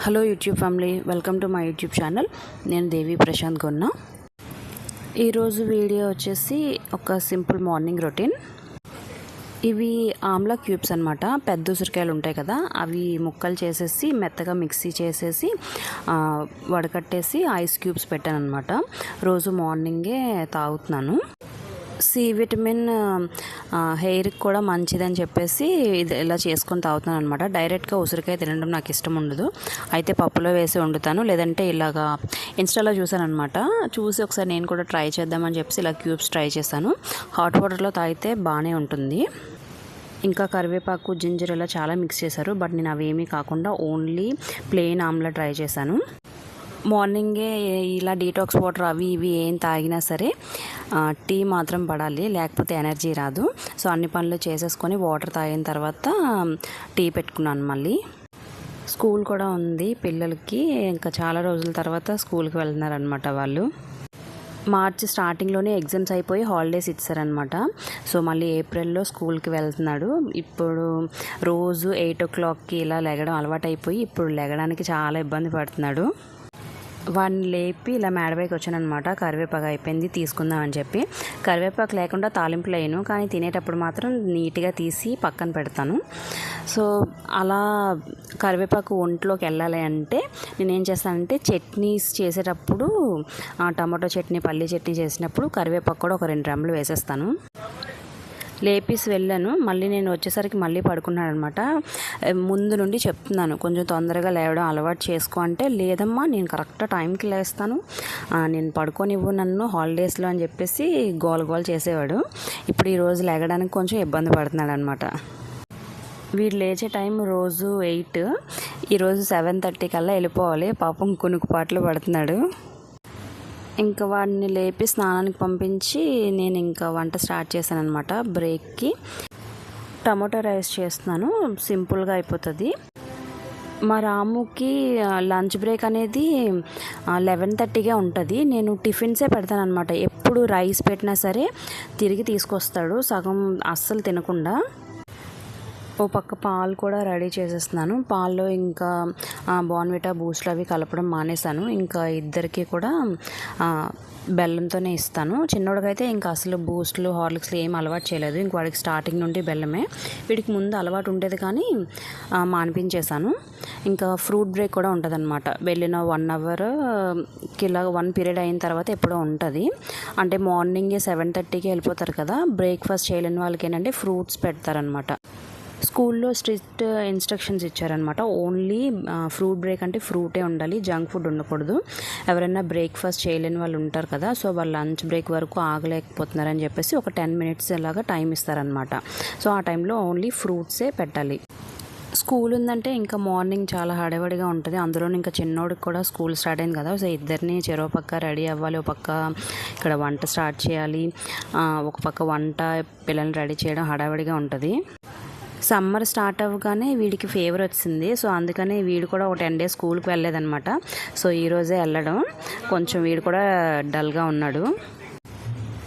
Hello YouTube family, welcome to my YouTube channel. నేను దేవి ప్రశాంత్ గొన్న. ఈరోజు video వచ్చేసి ఒక సింపుల్ మార్నింగ్ రొటీన్. ఇవి ఆమ్లా క్యూబ్స్ అనమాట. పెద్ద ఉసిరికాయలు ఉంటాయి కదా, అవి ముక్కలు చేసేసి మెత్తగా మిక్సీ చేసేసి వడకట్టేసి ఐస్ క్యూబ్స్ పెట్టాను అనమాట. రోజు మార్నింగే తాగుతున్నాను. సి విటమిన్ హెయిర్కి కూడా మంచిదని చెప్పేసి ఇది ఇలా చేసుకొని తాగుతున్నాను అనమాట. డైరెక్ట్గా ఉసిరికాయ తినడం నాకు ఇష్టం ఉండదు. అయితే పప్పులో వేసి వండుతాను, లేదంటే ఇలాగా ఇన్స్టాలో చూసాను అనమాట. చూసి ఒకసారి నేను కూడా ట్రై చేద్దామని చెప్పేసి ఇలా క్యూబ్స్ ట్రై చేశాను. హాట్ వాటర్లో తాగితే బాగానే ఉంటుంది. ఇంకా కరివేపాకు, జింజర్ ఇలా చాలా మిక్స్ చేశారు. బట్ నేను అవేమీ కాకుండా ఓన్లీ ప్లెయిన్ ఆమ్లా ట్రై చేశాను. మార్నింగే ఇలా డీటాక్స్ వాటర్ అవి ఇవి ఏం తాగినా సరే టీ మాత్రం పడాలి, లేకపోతే ఎనర్జీ రాదు. సో అన్ని పనులు చేసేసుకొని వాటర్ తాగిన తర్వాత టీ పెట్టుకున్నాను. మళ్ళీ స్కూల్ కూడా ఉంది పిల్లలకి. ఇంకా చాలా రోజుల తర్వాత స్కూల్కి వెళ్తున్నారనమాట వాళ్ళు. మార్చ్ స్టార్టింగ్లోనే ఎగ్జామ్స్ అయిపోయి హాలిడేస్ ఇచ్చారనమాట. సో మళ్ళీ ఏప్రిల్లో స్కూల్కి వెళ్తున్నాడు. ఇప్పుడు రోజు 8 o'clockకి ఇలా లెగడం అలవాటు అయిపోయి ఇప్పుడు లెగడానికి చాలా ఇబ్బంది పడుతున్నాడు. వాడిని లేపి ఇలా మేడపైకి వచ్చాను అనమాట. కరివేపాకు అయిపోయింది తీసుకుందాం అని చెప్పి. కరివేపాకు లేకుండా తాలింపు లేను, కానీ తినేటప్పుడు మాత్రం నీట్గా తీసి పక్కన పెడతాను. సో అలా కరివేపాకు ఒంట్లోకి వెళ్ళాలి అంటే నేనేం చేస్తానంటే చట్నీస్ చేసేటప్పుడు టమాటో చట్నీ, పల్లీ చట్నీ చేసినప్పుడు కరివేపాకు కూడా ఒక 2 రెమ్మలు వేసేస్తాను. లేపేసి వెళ్ళాను. మళ్ళీ నేను వచ్చేసరికి మళ్ళీ పడుకున్నాడు అనమాట. ముందు నుండి చెప్తున్నాను కొంచెం తొందరగా లేవడం అలవాటు చేసుకో అంటే, లేదమ్మా నేను కరెక్ట్ టైంకి లేస్తాను, నేను పడుకోనివ్వు నన్ను హాలిడేస్లో అని చెప్పేసి గోల చేసేవాడు. ఇప్పుడు ఈరోజు లేగడానికి కొంచెం ఇబ్బంది పడుతున్నాడు అనమాట. వీడు లేచే టైం రోజు 8, ఈరోజు 7:30 కల్లా వెళ్ళిపోవాలి. పాపం కునుకుపాట్లు పడుతున్నాడు. ఇంకా వాడిని లేపి స్నానానికి పంపించి నేను ఇంకా వంట స్టార్ట్ చేశాను అనమాట. బ్రేక్కి టమాటో రైస్ చేస్తున్నాను, సింపుల్గా అయిపోతుంది. మా రాముకి లంచ్ బ్రేక్ అనేది 11:30గా ఉంటుంది. నేను టిఫిన్సే పెడతాను అనమాట. ఎప్పుడు రైస్ పెట్టినా సరే తిరిగి తీసుకొస్తాడు, సగం అస్సలు తినకుండా. ఓ పక్క పాలు కూడా రెడీ చేసేస్తున్నాను. పాల్లో ఇంకా బోర్న్విటా, బూస్ట్లు అవి కలపడం మానేశాను. ఇంకా ఇద్దరికి కూడా బెల్లంతోనే ఇస్తాను. చిన్నోడికైతే ఇంకా అసలు బూస్ట్లు, హార్లిక్స్లు ఏం అలవాటు చేయలేదు. ఇంక వాడికి స్టార్టింగ్ నుండి బెల్లమే. వీడికి ముందు అలవాటు ఉండేది కానీ మానిపించేశాను. ఇంకా ఫ్రూట్ బ్రేక్ కూడా ఉంటుంది అనమాట. వెళ్ళిన 1 అవర్కి ఇలా 1 పీరియడ్ అయిన తర్వాత ఎప్పుడో ఉంటుంది. అంటే మార్నింగే 7:30కి వెళ్ళిపోతారు కదా. బ్రేక్ఫాస్ట్ చేయలేని వాళ్ళకి ఏంటంటే ఫ్రూట్స్ పెడతారనమాట. స్కూల్లో స్ట్రిక్ట్ ఇన్స్ట్రక్షన్స్ ఇచ్చారనమాట. ఓన్లీ ఫ్రూట్ బ్రేక్ అంటే ఫ్రూటే ఉండాలి, జంక్ ఫుడ్ ఉండకూడదు. ఎవరైనా బ్రేక్ఫాస్ట్ చేయలేని వాళ్ళు ఉంటారు కదా, సో వాళ్ళు లంచ్ బ్రేక్ వరకు ఆగలేకపోతున్నారని చెప్పేసి ఒక 10 minutes అలాగా టైం ఇస్తారనమాట. సో ఆ టైంలో ఓన్లీ ఫ్రూట్సే పెట్టాలి. స్కూల్ ఉందంటే ఇంకా మార్నింగ్ చాలా హడావిడిగా ఉంటుంది. అందులో ఇంకా చిన్నోడికి కూడా స్కూల్ స్టార్ట్ అయింది కదా. సో ఇద్దరిని చెరో పక్క రెడీ అవ్వాలి, ఒక పక్క ఇక్కడ వంట స్టార్ట్ చేయాలి, ఒక పక్క వంట పిల్లల్ని రెడీ చేయడం హడావిడిగా ఉంటుంది. సమ్మర్ స్టార్ట్ అవ్వగానే వీడికి ఫీవర్ వచ్చింది. సో అందుకని వీడు కూడా ఒక 10 days స్కూల్కి వెళ్ళలేదన్నమాట. సో ఈరోజే వెళ్ళడం, కొంచెం వీడు కూడా డల్గా ఉన్నాడు.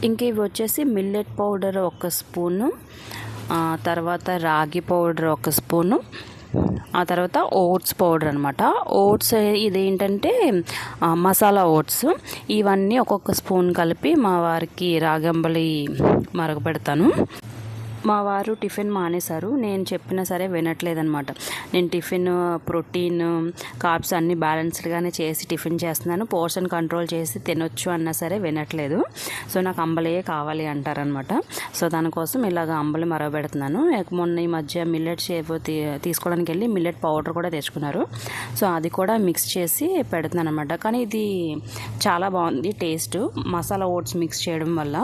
ఇంక ఇవి వచ్చేసి మిల్లెట్ పౌడర్ 1 స్పూను, తర్వాత రాగి పౌడర్ 1 స్పూను, ఆ తర్వాత ఓట్స్ పౌడర్ అనమాట. ఓట్స్ ఇదేంటంటే మసాలా ఓట్స్. ఇవన్నీ ఒక్కొక్క స్పూన్ కలిపి మా వారికి రాగంబలి మరగపెడతాను. మా వారు టిఫిన్ మానేశారు. నేను చెప్పినా సరే వినట్లేదనమాట. నేను టిఫిన్, ప్రోటీన్, కార్బ్స్ అన్నీ బ్యాలెన్స్డ్గానే చేసి టిఫిన్ చేస్తున్నాను, పోర్షన్ కంట్రోల్ చేసి తినొచ్చు అన్నా సరే వినట్లేదు. సో నాకు అంబలియే కావాలి అంటారనమాట. సో దానికోసం ఇలాగ అంబలి మరగబెడుతున్నాను. మొన్న ఈ మధ్య మిల్లెట్ షేప్ తీసుకోవడానికి వెళ్ళి మిల్లెట్ పౌడర్ కూడా తెచ్చుకున్నారు. సో అది కూడా మిక్స్ చేసి పెడుతున్నాను అనమాట. కానీ ఇది చాలా బాగుంది టేస్ట్, మసాలా ఓట్స్ మిక్స్ చేయడం వల్ల.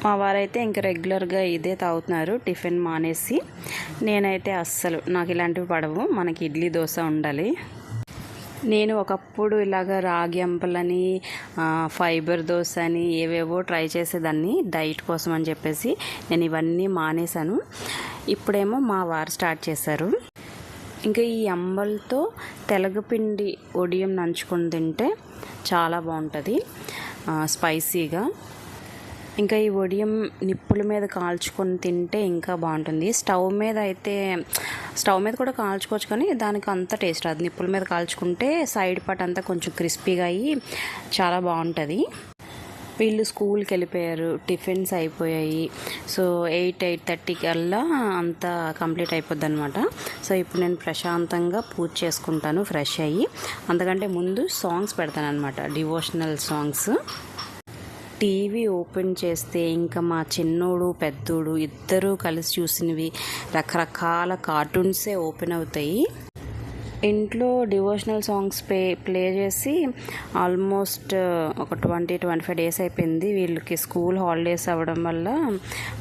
మా వారైతే ఇంకా రెగ్యులర్గా ఇదే తాగుతున్నారు టిఫిన్ మానేసి. నేనైతే అస్సలు, నాకు ఇలాంటివి పడవు, మనకి ఇడ్లీ, దోశ ఉండాలి. నేను ఒకప్పుడు ఇలాగ రాగి అంపలని, ఫైబర్ దోశ అని ఏవేవో ట్రై చేసేదాన్ని డైట్ కోసం అని చెప్పేసి. నేను ఇవన్నీ మానేశాను. ఇప్పుడేమో మా వారు స్టార్ట్ చేశారు. ఇంకా ఈ అంబలతో తెలగపిండి ఒడియం నంచుకొని తింటే చాలా బాగుంటుంది, స్పైసీగా. ఇంకా ఈ వడియం నిప్పుల మీద కాల్చుకొని తింటే ఇంకా బాగుంటుంది. స్టవ్ మీద కూడా కాల్చుకోవచ్చు, కానీ దానికి అంత టేస్ట్ రాదు. నిప్పుల మీద కాల్చుకుంటే సైడ్ పార్ట్ అంతా కొంచెం క్రిస్పీగా అయ్యి చాలా బాగుంటుంది. వీళ్ళు స్కూల్కి వెళ్ళిపోయారు, టిఫిన్స్ అయిపోయాయి. సో 8-8:30 కల్లా అంతా కంప్లీట్ అయిపోద్ది అనమాట. సో ఇప్పుడు నేను ప్రశాంతంగా పూజ చేసుకుంటాను ఫ్రెష్ అయ్యి. అంతకంటే ముందు సాంగ్స్ పెడతాను అనమాట, డివోషనల్ సాంగ్స్. టీవీ ఓపెన్ చేస్తే ఇంకా మా చిన్నోడు పెద్దోడు ఇద్దరూ కలిసి చూసినవి రకరకాల కార్టూన్సే ఓపెన్ అవుతాయి. ఇంట్లో డివోషనల్ సాంగ్స్ ప్లే చేసి ఆల్మోస్ట్ ఒక 20-25 డేస్ అయిపోయింది. వీళ్ళకి స్కూల్ హాలిడేస్ అవ్వడం వల్ల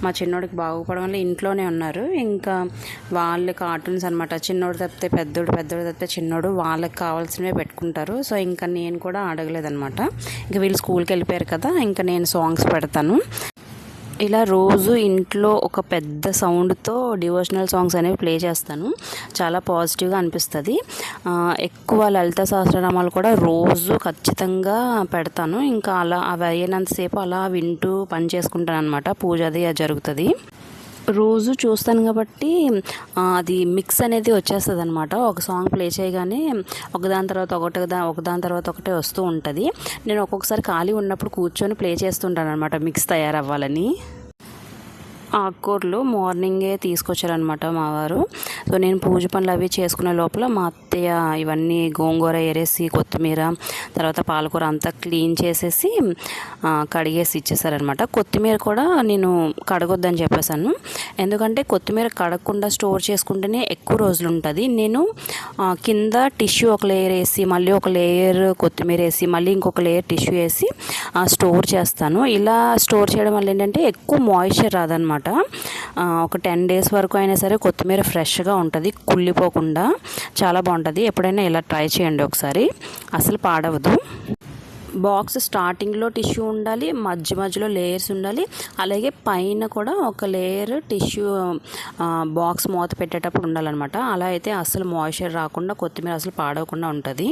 మా చిన్నోడికి బాగుపడడం వల్ల ఇంట్లోనే ఉన్నారు. ఇంకా వాళ్ళ కార్టూన్స్ అనమాట. చిన్నోడు తప్పితే పెద్దోడు, పెద్దోడు తప్పితే చిన్నోడు, వాళ్ళకి కావాల్సినవే పెట్టుకుంటారు. సో ఇంకా నేను కూడా అడగలేదనమాట. ఇంకా వీళ్ళు స్కూల్కి వెళ్ళిపోయారు కదా, ఇంకా నేను సాంగ్స్ పెడతాను. ఇలా రోజు ఇంట్లో ఒక పెద్ద సౌండ్తో డివోషనల్ సాంగ్స్ అనేవి ప్లే చేస్తాను. చాలా పాజిటివ్గా అనిపిస్తుంది. ఎక్కువ లలిత సహస్రనామాలు కూడా రోజు ఖచ్చితంగా పెడతాను. ఇంకా అలా అవి అయ్యేంతసేపు అలా వింటూ పని చేసుకుంటాను అనమాట. పూజ అది జరుగుతుంది. రోజు చూస్తాను కాబట్టి అది మిక్స్ అనేది వచ్చేస్తుంది అనమాట. ఒక సాంగ్ ప్లే చేయగానే ఒకదాని తర్వాత ఒకటే వస్తూ ఉంటుంది. నేను ఒక్కొక్కసారి ఖాళీ ఉన్నప్పుడు కూర్చొని ప్లే చేస్తుంటాను అనమాట, మిక్స్ తయారవ్వాలని. ఆకుకూరలు మార్నింగే తీసుకొచ్చారనమాట మా వారు. సో నేను పూజ పనులు అవి చేసుకునే లోపల మా అత్తయ్య ఇవన్నీ గోంగూర ఏరేసి, కొత్తిమీర, తర్వాత పాలకూర అంతా క్లీన్ చేసేసి కడిగేసి ఇచ్చేసారనమాట. కొత్తిమీర కూడా నేను కడగొద్దని చెప్పేశాను. ఎందుకంటే కొత్తిమీర కడగకుండా స్టోర్ చేసుకుంటేనే ఎక్కువ రోజులు ఉంటుంది. నేను కింద టిష్యూ ఒక లేయర్ వేసి, మళ్ళీ ఒక లేయర్ కొత్తిమీర వేసి, మళ్ళీ ఇంకొక లేయర్ టిష్యూ వేసి స్టోర్ చేస్తాను. ఇలా స్టోర్ చేయడం వల్ల ఏంటంటే ఎక్కువ మాయిశ్చర్ రాదనమాట. ఒక 10 days వరకు అయినా సరే కొత్తిమీర ఫ్రెష్గా ఉంటుంది, కుళ్ళిపోకుండా చాలా బాగుంటుంది. ఎప్పుడైనా ఇలా ట్రై చేయండి ఒకసారి, అసలు పాడవదు. బాక్స్ స్టార్టింగ్లో టిష్యూ ఉండాలి, మధ్యలో లేయర్స్ ఉండాలి, అలాగే పైన కూడా ఒక లేయర్ టిష్యూ బాక్స్ మూత పెట్టేటప్పుడు ఉండాలన్నమాట. అలా అయితే అసలు మాయిశ్చర్ రాకుండా కొత్తిమీర అసలు పాడవకుండా ఉంటుంది.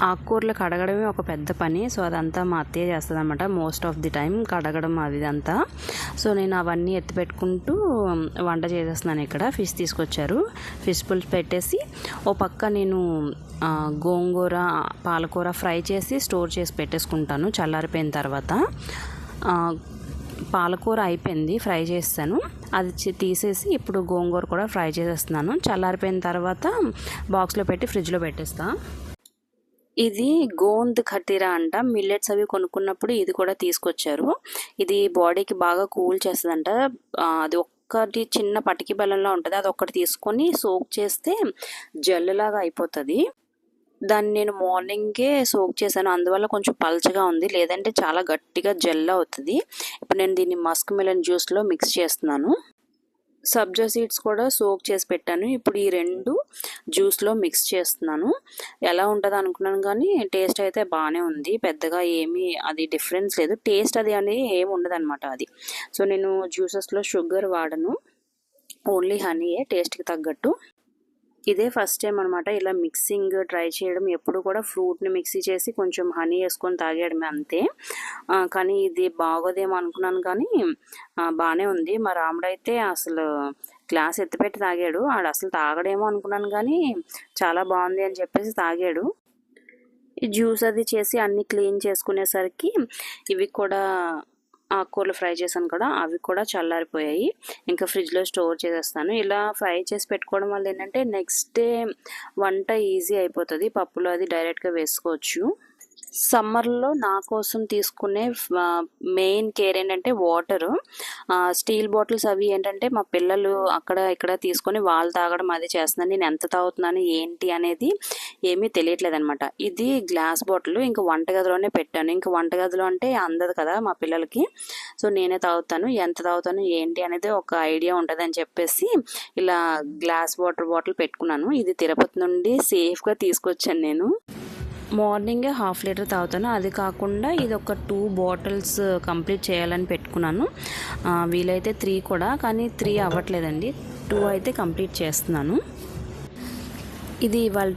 ఆకుకూరలు కడగడమే ఒక పెద్ద పని. సో అదంతా మా అత్తయ్య చేస్తుంది అనమాట, మోస్ట్ ఆఫ్ ది టైం కడగడం అదంతా. సో నేను అవన్నీ ఎత్తిపెట్టుకుంటూ వంట చేసేస్తున్నాను. ఇక్కడ ఫిష్ తీసుకొచ్చారు, ఫిష్ పులుసు పెట్టేసి ఓ పక్క నేను గోంగూర పాలకూర ఫ్రై చేసి స్టోర్ చేసి పెట్టేసుకుంటాను చల్లారిపోయిన తర్వాత. పాలకూర అయిపోయింది, ఫ్రై చేస్తాను. అది తీసేసి ఇప్పుడు గోంగూర కూడా ఫ్రై చేసేస్తున్నాను. చల్లారిపోయిన తర్వాత బాక్స్లో పెట్టి ఫ్రిడ్జ్లో పెట్టేస్తాను. ఇది గోంద్ ఖతీరా అంట. మిల్లెట్స్ అవి కొనుక్కున్నప్పుడు ఇది కూడా తీసుకొచ్చారు. ఇది బాడీకి బాగా కూల్ చేస్తుందంట. అది ఒక్కటి చిన్న పటికి బెల్లంలో ఉంటుంది, అది ఒక్కటి తీసుకొని సోక్ చేస్తే జెల్లులాగా అయిపోతుంది. దాన్ని నేను మార్నింగే సోక్ చేశాను, అందువల్ల కొంచెం పల్చగా ఉంది, లేదంటే చాలా గట్టిగా జెల్ అవుతుంది. ఇప్పుడు నేను దీన్ని మస్క్ మిలన్ జ్యూస్లో మిక్స్ చేస్తున్నాను. సబ్జా సీడ్స్ కూడా సోక్ చేసి పెట్టాను. ఇప్పుడు ఈ 2 జ్యూస్లో మిక్స్ చేస్తున్నాను. ఎలా ఉంటుంది అనుకున్నాను, కానీ టేస్ట్ అయితే బాగానే ఉంది. పెద్దగా ఏమీ అది డిఫరెన్స్ లేదు, టేస్ట్ అది అనేది ఏమి ఉండదు అనమాట అది. సో నేను జ్యూసెస్లో షుగర్ వాడను, ఓన్లీ హనీయే టేస్ట్కి తగ్గట్టు. ఇదే ఫస్ట్ టైం అనమాట ఇలా మిక్సింగ్ ట్రై చేయడం. ఎప్పుడు కూడా ఫ్రూట్ని మిక్సీ చేసి కొంచెం హనీ వేసుకొని తాగేయడమే అంతే. కానీ ఇది బాగోదేమో అనుకున్నాను, కానీ బాగానే ఉంది. మా రాముడైతే అసలు గ్లాస్ ఎత్తిపెట్టి తాగాడు. ఆడు అసలు తాగడేమో అనుకున్నాను, కానీ చాలా బాగుంది అని చెప్పేసి తాగాడు. ఈ జ్యూస్ అది చేసి అన్నీ క్లీన్ చేసుకునేసరికి ఇవి కూడా ఆకుకూరలు ఫ్రై చేశాను కదా, అవి కూడా చల్లారిపోయాయి. ఇంకా ఫ్రిడ్జ్లో స్టోర్ చేసేస్తాను. ఇలా ఫ్రై చేసి పెట్టుకోవడం వల్ల ఏంటంటే నెక్స్ట్ డే వంట ఈజీ అయిపోతుంది. పప్పులో అది డైరెక్ట్గా వేసుకోవచ్చు. సమ్మర్లో నా కోసం తీసుకునే మెయిన్ కేర్ ఏంటంటే వాటరు. స్టీల్ బాటిల్స్ అవి ఏంటంటే మా పిల్లలు అక్కడ ఇక్కడ తీసుకొని వాళ్ళు తాగడం అది చేస్తున్నాను. నేను ఎంత తాగుతున్నాను ఏంటి అనేది ఏమీ తెలియట్లేదు అనమాట. ఇది గ్లాస్ బాటిల్, ఇంకా వంటగదిలోనే పెట్టాను. ఇంకా వంటగదిలో అంటే అందదు కదా మా పిల్లలకి, సో నేనే తాగుతాను. ఎంత తాగుతాను ఏంటి అనేది ఒక ఐడియా ఉంటుందని చెప్పేసి ఇలా గ్లాస్ వాటర్ బాటిల్ పెట్టుకున్నాను. ఇది తిరుపతి నుండి సేఫ్గా తీసుకొచ్చాను నేను. మార్నింగే 1/2 లీటర్ తాగుతాను. అది కాకుండా ఇది ఒక 2 బాటిల్స్ కంప్లీట్ చేయాలని పెట్టుకున్నాను. వీలైతే 3 కూడా, కానీ 3 అవ్వట్లేదండి. 2 అయితే కంప్లీట్ చేస్తున్నాను. ఇది ఇవాళ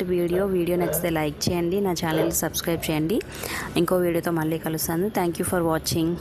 వీడియో నచ్చితే లైక్ చేయండి, నా ఛానల్ని సబ్స్క్రైబ్ చేయండి. ఇంకో వీడియోతో మళ్ళీ కలుస్తాను. Thank you for watching.